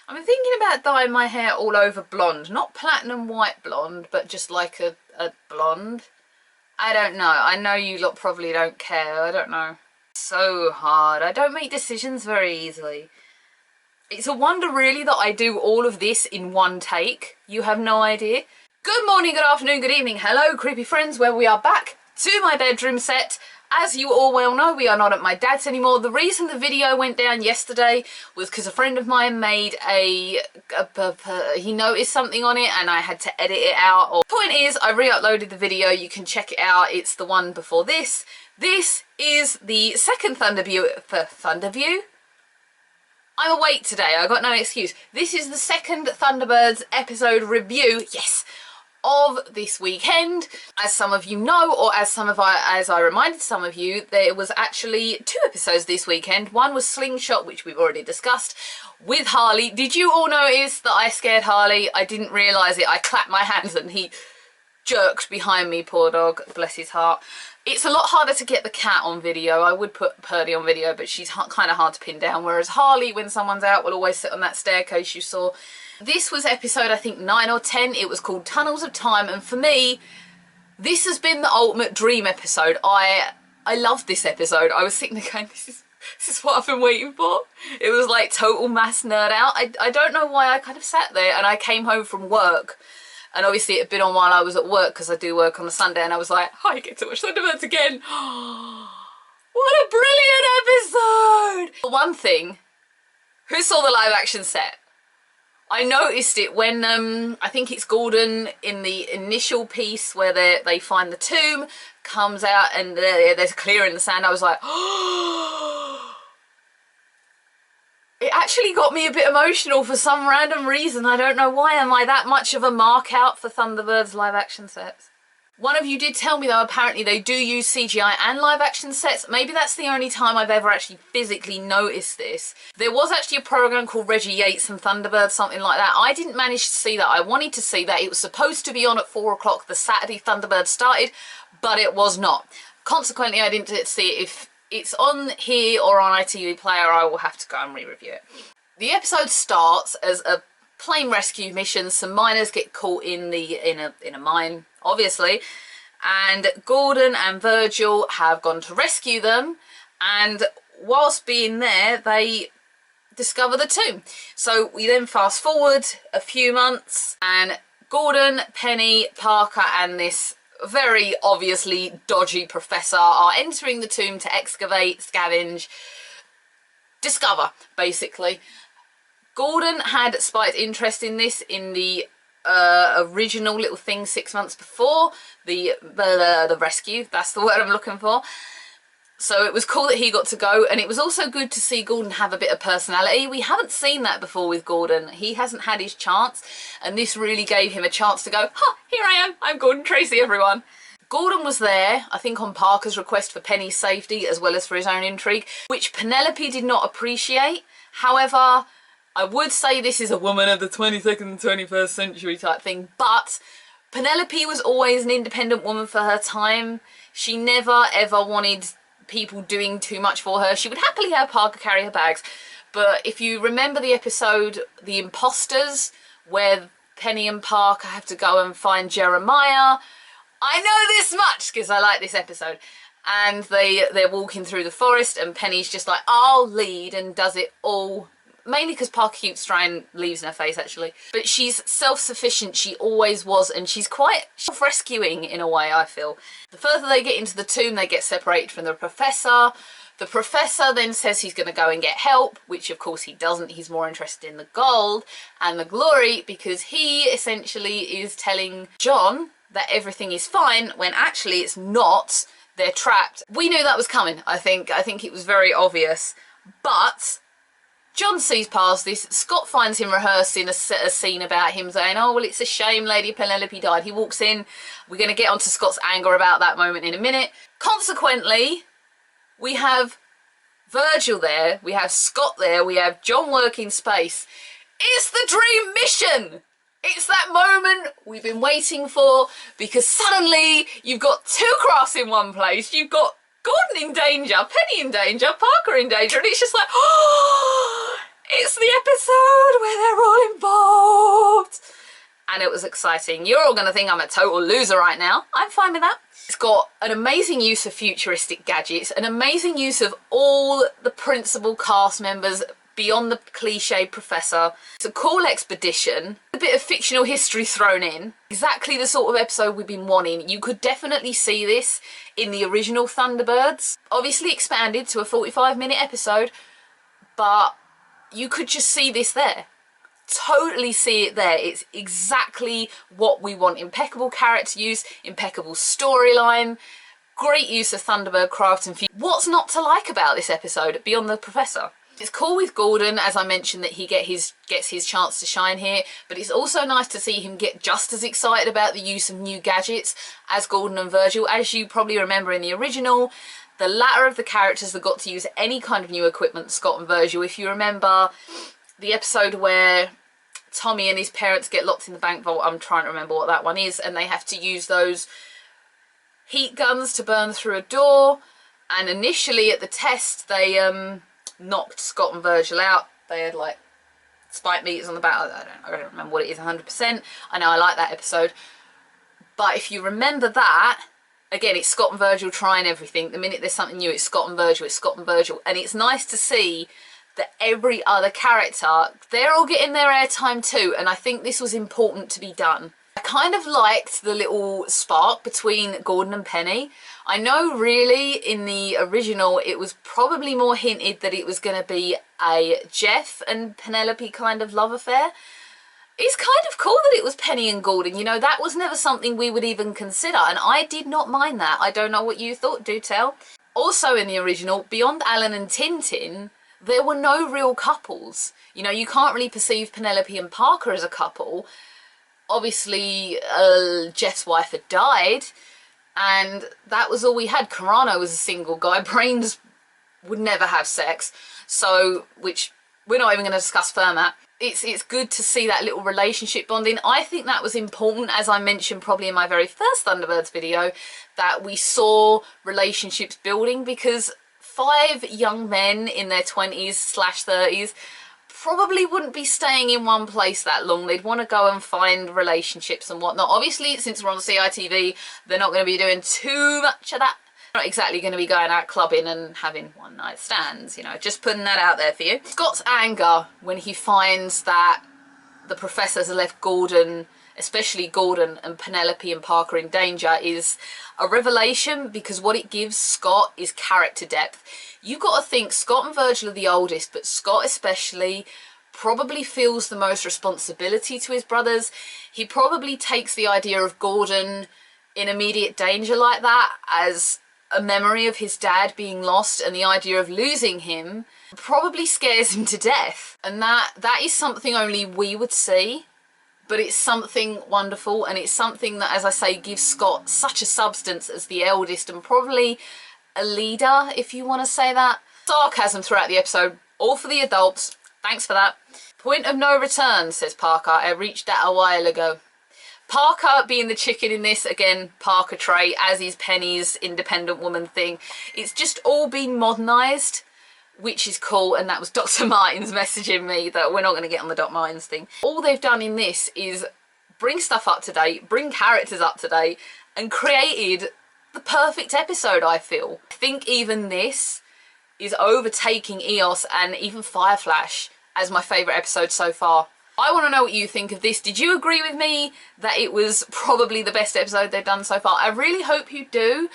I'm thinking about dyeing my hair all over blonde. Not platinum white blonde, but just like a blonde. I don't know. I know you lot probably don't care. I don't know. So hard. I don't make decisions very easily. It's a wonder really that I do all of this in one take. You have no idea. Good morning, good afternoon, good evening. Hello, creepy friends, where we are back to my bedroom set. As you all well know, we are not at my dad's anymore. The reason the video went down yesterday was because a friend of mine made he noticed something on it and I had to edit it out. Point is, I re-uploaded the video. You can check it out. It's the one before this. This is the second Thunderbird. I'm awake today. I got no excuse. This is the second Thunderbirds episode review. Yes. Of this weekend. As some of you know, or as I reminded some of you, there was actually 2 episodes this weekend. One was Slingshot, which we've already discussed, with Harley. Did you all notice that I scared Harley? I didn't realise it. I clapped my hands and he jerked behind me, poor dog, bless his heart. It's a lot harder to get the cat on video. I would put Purdy on video, but she's kind of hard to pin down, whereas Harley, when someone's out, will always sit on that staircase you saw. This was episode, I think, 9 or 10. It was called Tunnels of Time, and for me, this has been the ultimate dream episode. I loved this episode. I was sitting there going, this is what I've been waiting for. It was like total mass nerd out. I don't know why I kind of sat there, and I came home from work, and obviously it had been on while I was at work, because I do work on a Sunday, and I was like, I get to watch Thunderbirds again. What a brilliant episode! One thing, who saw the live action set? I noticed it when, I think it's Gordon in the initial piece where they find the tomb, comes out and they're clearing the sand. I was like, oh! It actually got me a bit emotional for some random reason. I don't know why. Am I that much of a mark out for Thunderbirds live action sets? One of you did tell me though, apparently they do use CGI and live action sets. Maybe that's the only time I've ever actually physically noticed this. There was actually a program called Reggie Yates and Thunderbirds, something like that. I didn't manage to see that. I wanted to see that. It was supposed to be on at 4 o'clock the Saturday Thunderbirds started, but it was not. Consequently, I didn't see it. If it's on here or on ITV Player, I will have to go and re-review it. The episode starts as a plane rescue mission. Some miners get caught in a mine, obviously, and Gordon and Virgil have gone to rescue them, and whilst being there they discover the tomb. So we then fast forward a few months and Gordon, Penny, Parker and this very obviously dodgy professor are entering the tomb to excavate, scavenge, discover, basically. Gordon had spiked interest in this in the original little thing 6 months before the rescue. That's the word I'm looking for. So it was cool that he got to go, and it was also good to see Gordon have a bit of personality. We haven't seen that before with Gordon. He hasn't had his chance, and this really gave him a chance to go, ha, here I am, I'm Gordon Tracy, everyone. Gordon was there, I think on Parker's request for Penny's safety as well as for his own intrigue, which Penelope did not appreciate. However, I would say this is a woman of the 22nd and 21st century type thing, but Penelope was always an independent woman for her time. She never ever wanted people doing too much for her. She would happily have Parker carry her bags. But if you remember the episode The Imposters, where Penny and Parker have to go and find Jeremiah, I know this much because I like this episode. And they're walking through the forest and Penny's just like, I'll lead, and does it all. Mainly because Parker keeps throwing leaves in her face, actually. But she's self-sufficient, she always was, and she's quite self-rescuing in a way, I feel. The further they get into the tomb, they get separated from the professor. The professor then says he's going to go and get help, which of course he doesn't. He's more interested in the gold and the glory, because he essentially is telling John that everything is fine, when actually it's not. They're trapped. We knew that was coming, I think. I think it was very obvious. But John sees past this. Scott finds him rehearsing a scene about him saying, oh, well, it's a shame Lady Penelope died. He walks in. We're going to get onto Scott's anger about that moment in a minute. Consequently, we have Virgil there. We have Scott there. We have John working space. It's the dream mission. It's that moment we've been waiting for, because suddenly you've got 2 crafts in one place. You've got Gordon in danger, Penny in danger, Parker in danger, and it's just like, oh, it's the episode where they're and it was exciting. You're all going to think I'm a total loser right now. I'm fine with that. It's got an amazing use of futuristic gadgets, an amazing use of all the principal cast members beyond the cliched professor. It's a cool expedition, a bit of fictional history thrown in. Exactly the sort of episode we've been wanting. You could definitely see this in the original Thunderbirds. Obviously expanded to a 45-minute episode, but you could just see this there. Totally see it there. It's exactly what we want. Impeccable character use, impeccable storyline, great use of Thunderbird craft and what's not to like about this episode beyond the professor? It's cool with Gordon, as I mentioned, that he gets his chance to shine here, but it's also nice to see him get just as excited about the use of new gadgets as Gordon and Virgil. As you probably remember in the original, the latter of the characters that got to use any kind of new equipment, Scott and Virgil. If you remember the episode where Tommy and his parents get locked in the bank vault, I'm trying to remember what that one is, and they have to use those heat guns to burn through a door, and initially at the test they knocked Scott and Virgil out. They had like spike meters on the back. I don't remember what it is 100%. I know I like that episode, but if you remember that, again, it's Scott and Virgil trying everything. The minute there's something new, it's Scott and Virgil, it's Scott and Virgil, and it's nice to see that every other character, they're all getting their airtime too, and I think this was important to be done. I kind of liked the little spark between Gordon and Penny. I know really in the original it was probably more hinted that it was going to be a Jeff and Penelope kind of love affair. It's kind of cool that it was Penny and Gordon, you know, that was never something we would even consider, and I did not mind that. I don't know what you thought, do tell. Also in the original, beyond Alan and Tintin, there were no real couples. You know, you can't really perceive Penelope and Parker as a couple. Obviously, Jeff's wife had died, and that was all we had. Carano was a single guy. Brains would never have sex, so, which we're not even going to discuss Fermat. It's good to see that little relationship bonding. I think that was important, as I mentioned probably in my very first Thunderbirds video, that we saw relationships building, because 5 young men in their 20s/30s probably wouldn't be staying in one place that long. They'd want to go and find relationships and whatnot. Obviously, since we're on CITV, they're not going to be doing too much of that. They're not exactly going to be going out clubbing and having one-night stands, you know, just putting that out there for you. Scott's anger when he finds that the professors have left Gordon, especially Gordon and Penelope and Parker, in danger is a revelation, because what it gives Scott is character depth. You got to think Scott and Virgil are the oldest, but Scott especially probably feels the most responsibility to his brothers. He probably takes the idea of Gordon in immediate danger like that as a memory of his dad being lost, and the idea of losing him probably scares him to death. And that is something only we would see, but it's something wonderful, and it's something that, as I say, gives Scott such a substance as the eldest and probably a leader, if you want to say that. Sarcasm throughout the episode, all for the adults. Thanks for that. Point of no return, says Parker. I reached that a while ago. Parker being the chicken in this, again, Parker trait, as is Penny's independent woman thing. It's just all been modernised, which is cool, and that was Dr. Martins messaging me that we're not going to get on the Doc Martins thing. All they've done in this is bring stuff up to date, bring characters up to date, and created the perfect episode, I feel. I think even this is overtaking EOS and even Fireflash as my favourite episode so far. I want to know what you think of this. Did you agree with me that it was probably the best episode they've done so far? I really hope you do.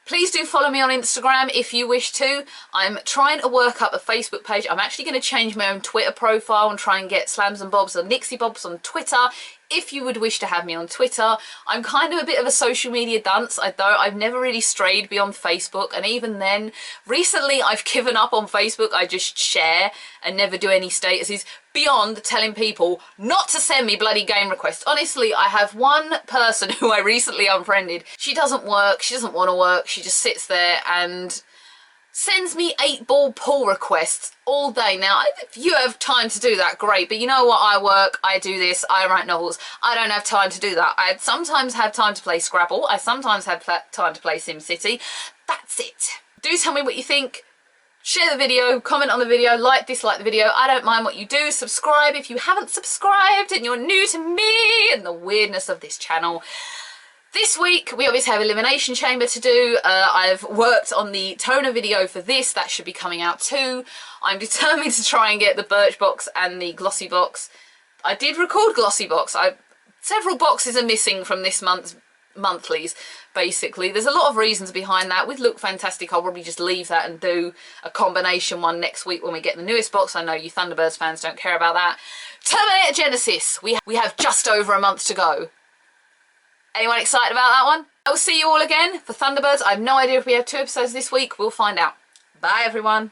Please do follow me on Instagram if you wish to. I'm trying to work up a Facebook page. I'm actually going to change my own Twitter profile and try and get Slams and Bobs and Nixie Bobs on Twitter, if you would wish to have me on Twitter. I'm kind of a bit of a social media dunce. I've never really strayed beyond Facebook, and even then, recently I've given up on Facebook. I just share and never do any statuses beyond telling people not to send me bloody game requests. Honestly, I have one person who I recently unfriended. She doesn't work, she doesn't want to work, she just sits there and sends me 8-ball pull requests all day. Now, if you have time to do that, great, but you know what? I work, I do this, I write novels. I don't have time to do that. I sometimes have time to play Scrabble. I sometimes have time to play SimCity. That's it. Do tell me what you think. Share the video, comment on the video, like, dislike the video. I don't mind what you do. Subscribe if you haven't subscribed and you're new to me and the weirdness of this channel. This week, we obviously have Elimination Chamber to do. I've worked on the toner video for this. That should be coming out too. I'm determined to try and get the Birchbox and the Glossy Box. I did record Glossy Box. Several boxes are missing from this month's monthlies, basically. There's a lot of reasons behind that. With Look Fantastic, I'll probably just leave that and do a combination one next week when we get the newest box. I know you Thunderbirds fans don't care about that. Terminator Genesis. We have just over a month to go. Anyone excited about that one? I will see you all again for Thunderbirds. I have no idea if we have 2 episodes this week. We'll find out. Bye, everyone.